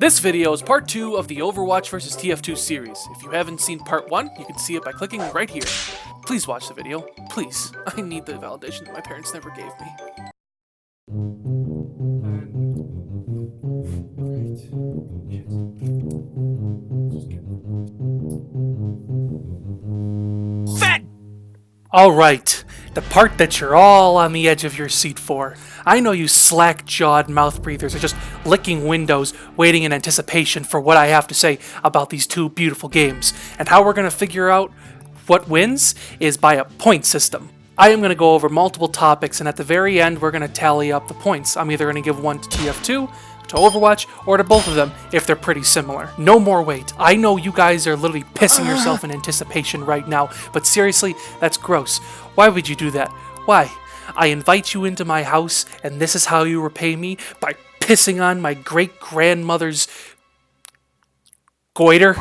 This video is part 2 of the Overwatch vs TF2 series. If you haven't seen part 1, you can see it by clicking right here. Please watch the video. Please. I need the validation that my parents never gave me. Alright, the part that you're all on the edge of your seat for. I know you slack-jawed mouth breathers are just licking windows, waiting in anticipation for what I have to say about these two beautiful games. And how we're going to figure out what wins is by a point system. I am going to go over multiple topics, and at the very end, we're going to tally up the points. I'm either going to give one to TF2, to Overwatch, or to both of them if they're pretty similar. No more wait. I know you guys are literally pissing yourself in anticipation right now, but seriously, that's gross. Why would you do that? Why? I invite you into my house, and this is how you repay me? By pissing on my great-grandmother's goiter?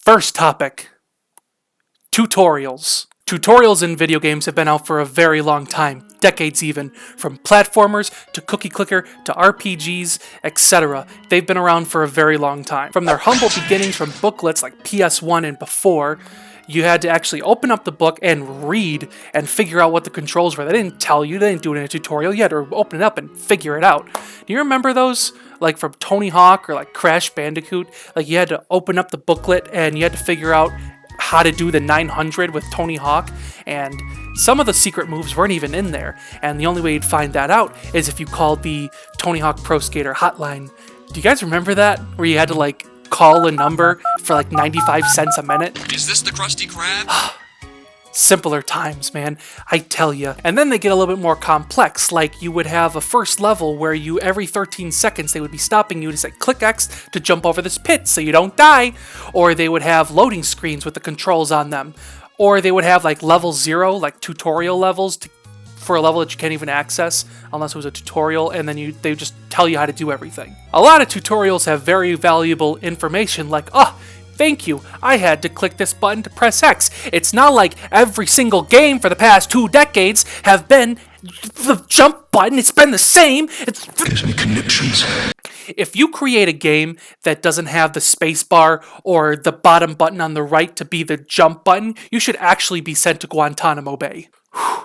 First topic. Tutorials. Tutorials in video games have been out for a very long time, decades even, from platformers to cookie clicker to RPGs, etc. They've been around for a very long time. From their humble beginnings from booklets like PS1 and before, you had to actually open up the book and read and figure out what the controls were. They didn't tell you, they didn't do it in a tutorial, you had to open it up and figure it out. Do you remember those? Like from Tony Hawk or like Crash Bandicoot? Like you had to open up the booklet and you had to figure out how to do the 900 with Tony Hawk, and some of the secret moves weren't even in there, and the only way you'd find that out is if you called the Tony Hawk Pro Skater hotline. Do you guys remember that? Where you had to like call a number for like 95 cents a minute? Is this the Krusty Krab? Simpler times, man, I tell ya. And then they get a little bit more complex, like you would have a first level where you, every 13 seconds, they would be stopping you to say, click X to jump over this pit so you don't die. Or they would have loading screens with the controls on them. Or they would have like level 0, like tutorial levels for a level that you can't even access unless it was a tutorial, and then they would just tell you how to do everything. A lot of tutorials have very valuable information like, thank you, I had to click this button to press X. It's not like every single game for the past 2 decades have been the jump button. It's been the same. Gives me conniptions. If you create a game that doesn't have the space bar or the bottom button on the right to be the jump button, you should actually be sent to Guantanamo Bay.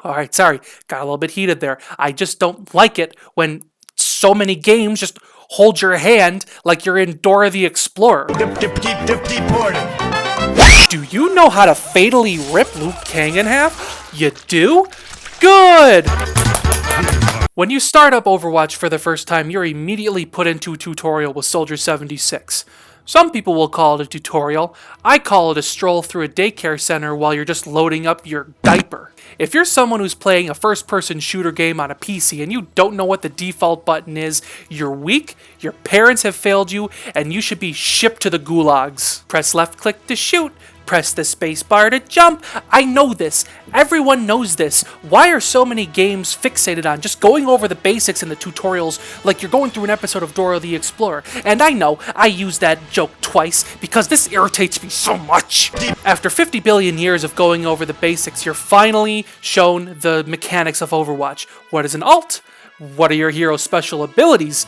Alright, sorry, got a little bit heated there. I just don't like it when so many games just hold your hand like you're in Dora the Explorer. Do you know how to fatally rip Liu Kang in half? You do? Good! When you start up Overwatch for the first time, you're immediately put into a tutorial with Soldier 76. Some people will call it a tutorial. I call it a stroll through a daycare center while you're just loading up your diaper. If you're someone who's playing a first-person shooter game on a PC and you don't know what the default button is, you're weak, your parents have failed you, and you should be shipped to the gulags. Press left click to shoot. Press the space bar to jump. I know this. Everyone knows this. Why are so many games fixated on just going over the basics in the tutorials like you're going through an episode of Dora the Explorer? And I know, I used that joke twice because this irritates me so much. After 50 billion years of going over the basics, you're finally shown the mechanics of Overwatch. What is an ult? What are your hero's special abilities?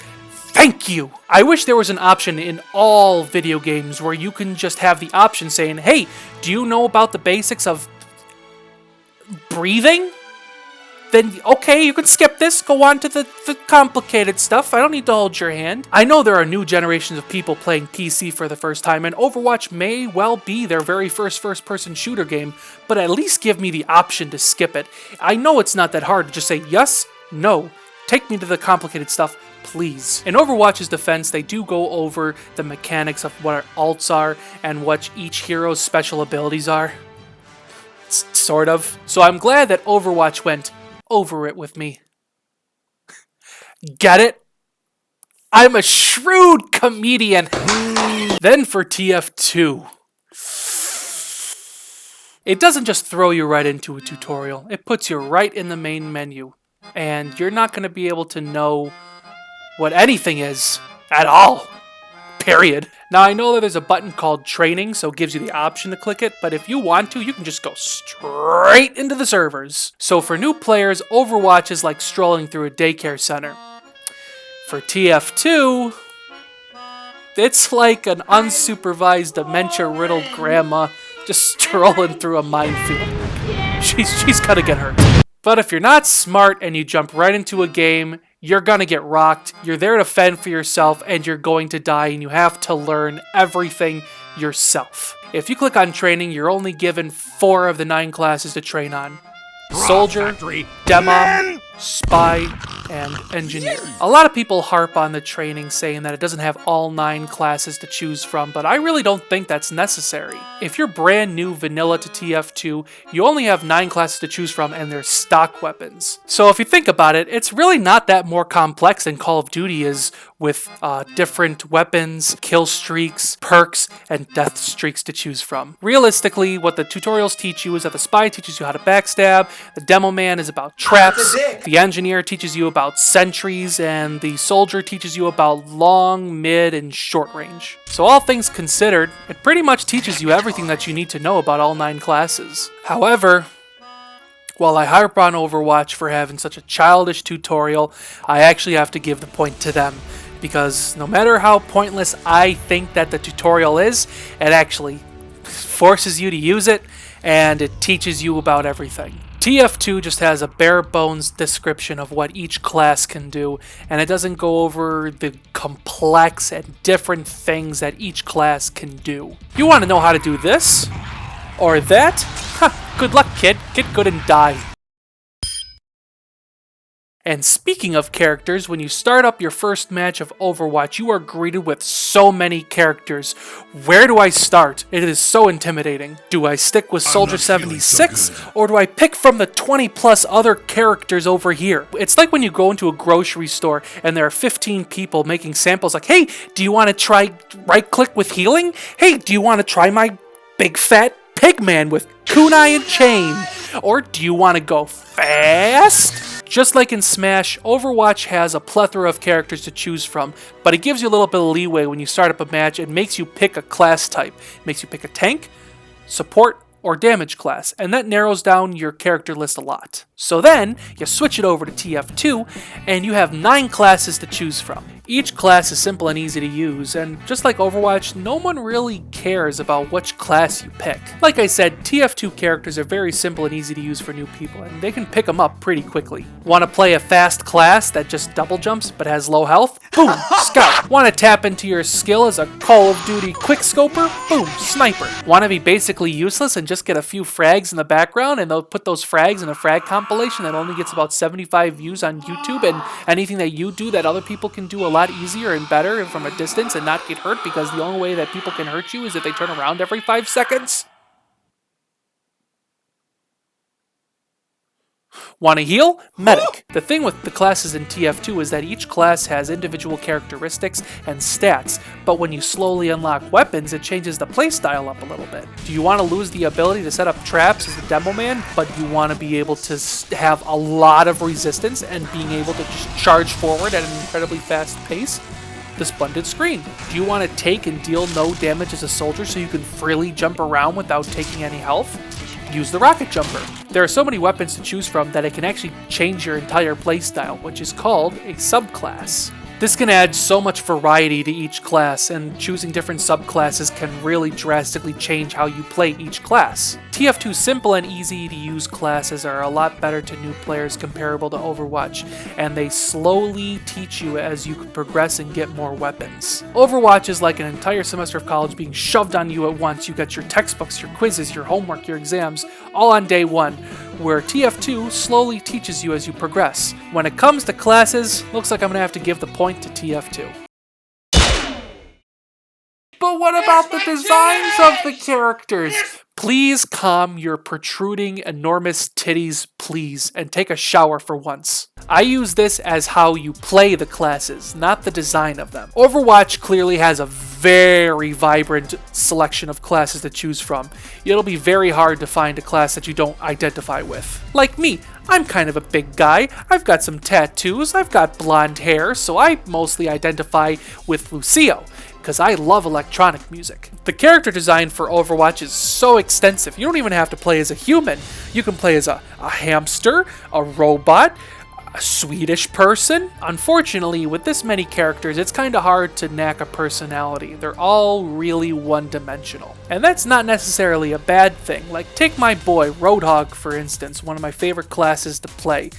Thank you! I wish there was an option in all video games where you can just have the option saying, hey, do you know about the basics of breathing? Then, okay, you can skip this, go on to the complicated stuff. I don't need to hold your hand. I know there are new generations of people playing PC for the first time, and Overwatch may well be their very first-person shooter game, but at least give me the option to skip it. I know it's not that hard to just say yes, no. Take me to the complicated stuff, please. In Overwatch's defense, they do go over the mechanics of what our ults are and what each hero's special abilities are. Sort of. So I'm glad that Overwatch went over it with me. Get it? I'm a shrewd comedian. Then for TF2. It doesn't just throw you right into a tutorial. It puts you right in the main menu. And you're not going to be able to know what anything is at all. Period. Now, I know that there's a button called training, so it gives you the option to click it, but if you want to, you can just go straight into the servers. So for new players, Overwatch is like strolling through a daycare center. For TF2, it's like an unsupervised, dementia-riddled grandma just strolling through a minefield. She's gonna get hurt. But if you're not smart and you jump right into a game, you're gonna get rocked, you're there to fend for yourself, and you're going to die, and you have to learn everything yourself. If you click on training, you're only given 4 of the 9 classes to train on. Soldier, Demon, Spy, and Engineer. A lot of people harp on the training saying that it doesn't have all 9 classes to choose from, but I really don't think that's necessary. If you're brand new vanilla to TF2, you only have 9 classes to choose from and they're stock weapons. So if you think about it, it's really not that more complex than Call of Duty is with different weapons, kill streaks, perks, and death streaks to choose from. Realistically, what the tutorials teach you is that the Spy teaches you how to backstab, the Demo Man is about traps, the Engineer teaches you about sentries, and the Soldier teaches you about long, mid, and short range. So all things considered, it pretty much teaches you everything that you need to know about all 9 classes. However, while I harp on Overwatch for having such a childish tutorial, I actually have to give the point to them. Because no matter how pointless I think that the tutorial is, it actually forces you to use it, and it teaches you about everything. TF2 just has a bare bones description of what each class can do, and it doesn't go over the complex and different things that each class can do. You want to know how to do this? Or that? Ha, good luck, kid. Get good and die. And speaking of characters, when you start up your first match of Overwatch, you are greeted with so many characters. Where do I start? It is so intimidating. Do I stick with Soldier 76, or do I pick from the 20 plus other characters over here? It's like when you go into a grocery store and there are 15 people making samples like, hey, do you want to try right click with healing? Hey, do you want to try my big fat pig man with kunai and chain? Or do you want to go fast? Just like in Smash, Overwatch has a plethora of characters to choose from, but it gives you a little bit of leeway when you start up a match and makes you pick a class type. It makes you pick a tank, support, or damage class, and that narrows down your character list a lot. So then, you switch it over to TF2, and you have 9 classes to choose from. Each class is simple and easy to use, and just like Overwatch, no one really cares about which class you pick. Like I said, TF2 characters are very simple and easy to use for new people, and they can pick them up pretty quickly. Want to play a fast class that just double jumps but has low health? Boom, Scout. Want to tap into your skill as a Call of Duty quickscoper? Boom, Sniper. Want to be basically useless and just get a few frags in the background, and they'll put those frags in a frag compilation that only gets about 75 views on YouTube, and anything that you do that other people can do a lot easier and better from a distance and not get hurt, because the only way that people can hurt you is if they turn around every 5 seconds? Want to heal? Medic. The thing with the classes in TF2 is that each class has individual characteristics and stats, but when you slowly unlock weapons, it changes the playstyle up a little bit. Do you want to lose the ability to set up traps as a Demo Man, but you want to be able to have a lot of resistance and being able to just charge forward at an incredibly fast pace? The Splendid Screen. Do you want to take and deal no damage as a soldier so you can freely jump around without taking any health? Use the Rocket Jumper. There are so many weapons to choose from that it can actually change your entire playstyle, which is called a subclass. This can add so much variety to each class, and choosing different subclasses can really drastically change how you play each class. TF2's simple and easy to use classes are a lot better to new players comparable to Overwatch, and they slowly teach you as you progress and get more weapons. Overwatch is like an entire semester of college being shoved on you at once. You got your textbooks, your quizzes, your homework, your exams, all on day one, where TF2 slowly teaches you as you progress. When it comes to classes, looks like I'm gonna have to give the point to TF2. But what about the designs of the characters? Please calm your protruding enormous titties, please, and take a shower for once. I use this as how you play the classes, not the design of them. Overwatch clearly has a very vibrant selection of classes to choose from. It'll be very hard to find a class that you don't identify with. Like me, I'm kind of a big guy, I've got some tattoos, I've got blonde hair, so I mostly identify with Lucio, because I love electronic music. The character design for Overwatch is so extensive, you don't even have to play as a human. You can play as a hamster, a robot, A Swedish person? Unfortunately, with this many characters, it's kinda hard to knack a personality. They're all really one-dimensional. And that's not necessarily a bad thing. Like, take my boy, Roadhog, for instance, one of my favorite classes to play.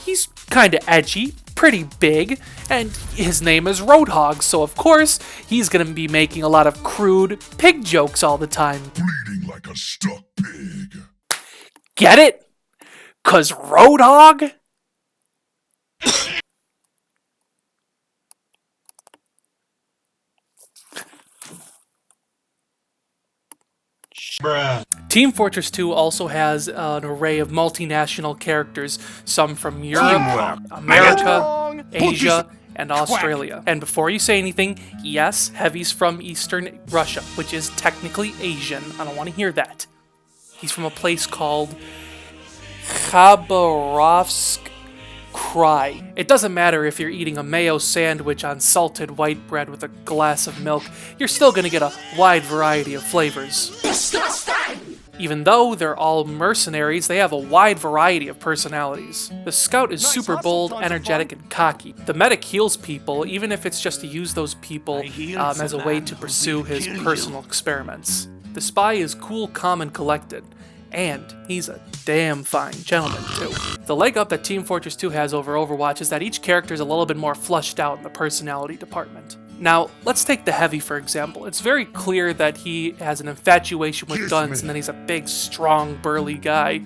He's kinda edgy, pretty big, and his name is Roadhog, so of course, he's gonna be making a lot of crude pig jokes all the time. Bleeding like a stuck pig. Get it? 'Cause Roadhog? Bruh. Team Fortress 2 also has an array of multinational characters, some from Europe, America, Asia, and Australia. And before you say anything, yes, Heavy's from Eastern Russia, which is technically Asian. I don't want to hear that. He's from a place called Khabarovsk Krai. It doesn't matter if you're eating a mayo sandwich on salted white bread with a glass of milk, you're still gonna get a wide variety of flavors. Disgusting! Even though they're all mercenaries, they have a wide variety of personalities. The scout is super bold, energetic, and cocky. The medic heals people, even if it's just to use those people as a way to pursue his personal experiments. The spy is cool, calm, and collected. And he's a damn fine gentleman, too. The leg up that Team Fortress 2 has over Overwatch is that each character is a little bit more fleshed out in the personality department. Now, let's take the Heavy, for example. It's very clear that he has an infatuation with guns, and that he's a big, strong, burly guy.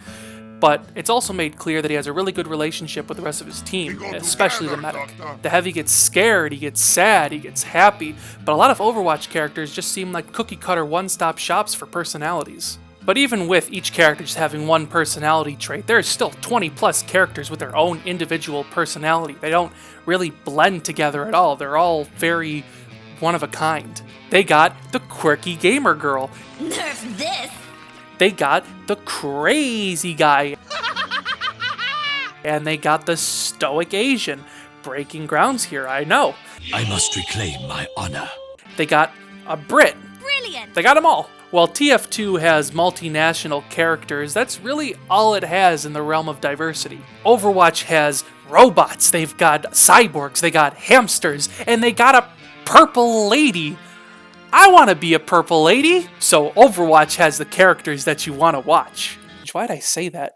But it's also made clear that he has a really good relationship with the rest of his team, especially the medic. The Heavy gets scared, he gets sad, he gets happy, but a lot of Overwatch characters just seem like cookie-cutter one-stop shops for personalities. But even with each character just having one personality trait, there's still 20 plus characters with their own individual personality. They don't really blend together at all. They're all very one of a kind. They got the quirky gamer girl. Nerf this! They got the crazy guy. And they got the stoic Asian. Breaking grounds here, I know. I must reclaim my honor. They got a Brit. Brilliant! They got them all. While TF2 has multinational characters, that's really all it has in the realm of diversity. Overwatch has robots, they've got cyborgs, they got hamsters, and they got a purple lady. I want to be a purple lady! So Overwatch has the characters that you want to watch. Why'd I say that?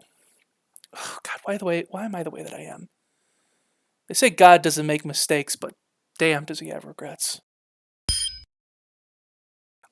Oh God, why am I the way that I am? They say God doesn't make mistakes, but damn does he have regrets.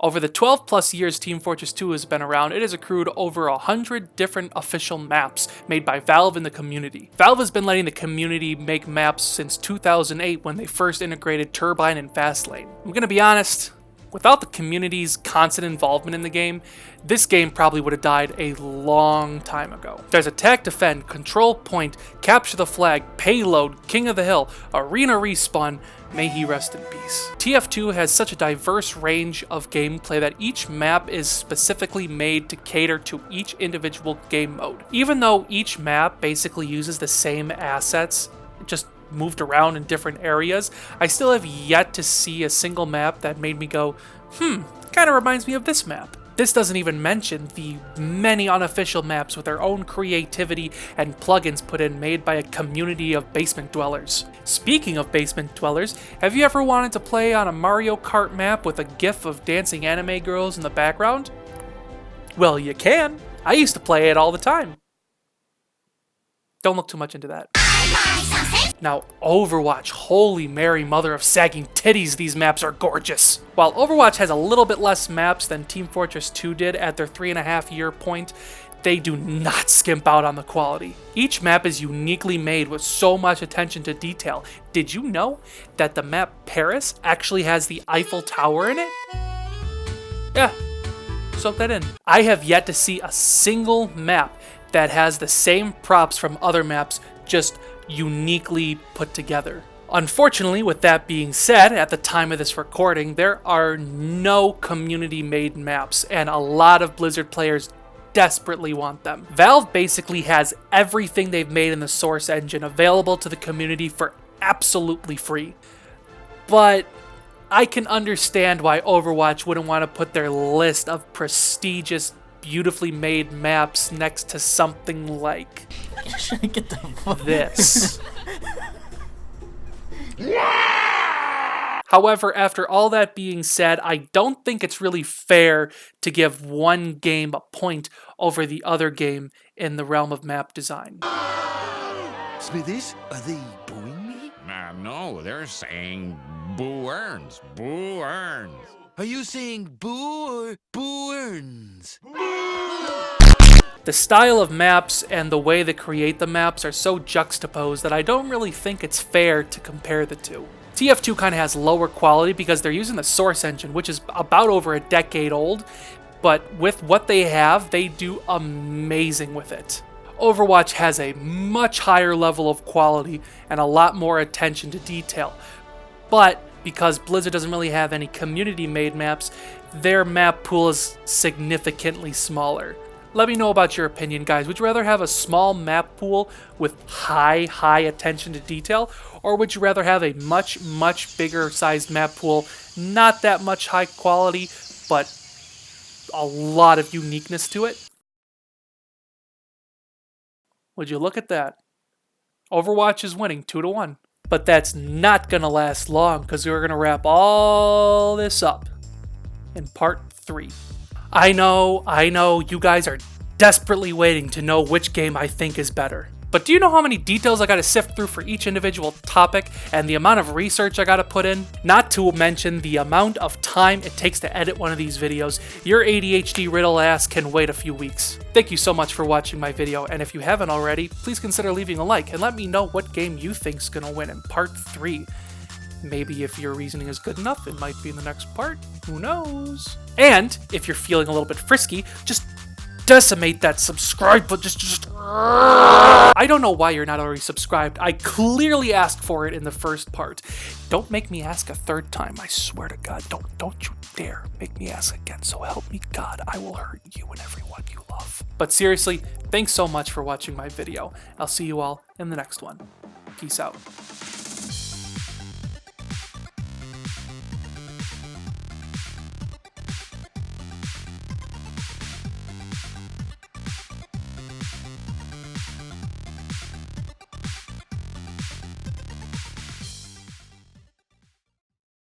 Over the 12 plus years Team Fortress 2 has been around, it has accrued over 100 different official maps made by Valve in the community. Valve has been letting the community make maps since 2008 when they first integrated Turbine and Fastlane. I'm gonna be honest, without the community's constant involvement in the game, this game probably would have died a long time ago. There's Attack Defend, Control Point, Capture the Flag, Payload, King of the Hill, Arena Respawn, may he rest in peace. TF2 has such a diverse range of gameplay that each map is specifically made to cater to each individual game mode. Even though each map basically uses the same assets, just moved around in different areas, I still have yet to see a single map that made me go, kinda reminds me of this map. This doesn't even mention the many unofficial maps with their own creativity and plugins put in made by a community of basement dwellers. Speaking of basement dwellers, have you ever wanted to play on a Mario Kart map with a gif of dancing anime girls in the background? Well, you can. I used to play it all the time. Don't look too much into that. Now, Overwatch, holy Mary mother of sagging titties, these maps are gorgeous. While Overwatch has a little bit less maps than Team Fortress 2 did at their 3.5-year point, they do not skimp out on the quality. Each map is uniquely made with so much attention to detail. Did you know that the map Paris actually has the Eiffel Tower in it? Yeah, soak that in. I have yet to see a single map that has the same props from other maps, just uniquely put together. Unfortunately, with that being said, at the time of this recording, there are no community-made maps, and a lot of Blizzard players desperately want them. Valve basically has everything they've made in the Source engine available to the community for absolutely free. But I can understand why Overwatch wouldn't want to put their list of prestigious, beautifully made maps next to something like Should I get the fuck? this. However, after all that being said, I don't think it's really fair to give one game a point over the other game in the realm of map design. Smithies, are they booing me? No, they're saying boo earns. Boo earns. Are you saying boo or boo earns? The style of maps and the way they create the maps are so juxtaposed that I don't really think it's fair to compare the two. TF2 kind of has lower quality because they're using the Source engine, which is about over a decade old, but with what they have, they do amazing with it. Overwatch has a much higher level of quality and a lot more attention to detail, but because Blizzard doesn't really have any community-made maps, their map pool is significantly smaller. Let me know about your opinion, guys. Would you rather have a small map pool with high attention to detail, or would you rather have a much bigger sized map pool, not that much high quality, but a lot of uniqueness to it? Would you look at that? Overwatch is winning 2-1. But that's not gonna last long, because we're gonna wrap all this up in part 3. I know, you guys are desperately waiting to know which game I think is better. But do you know how many details I gotta sift through for each individual topic, and the amount of research I gotta put in? Not to mention the amount of time it takes to edit one of these videos. Your ADHD riddle ass can wait a few weeks. Thank you so much for watching my video, and if you haven't already, please consider leaving a like, and let me know what game you think's gonna win in part 3. Maybe if your reasoning is good enough, it might be in the next part. Who knows? And if you're feeling a little bit frisky, just decimate that subscribe button. Just I don't know why you're not already subscribed. I clearly asked for it in the first part. Don't make me ask a third time. I swear to God, don't you dare make me ask again. So help me God, I will hurt you and everyone you love. But seriously, thanks so much for watching my video. I'll see you all in the next one. Peace out.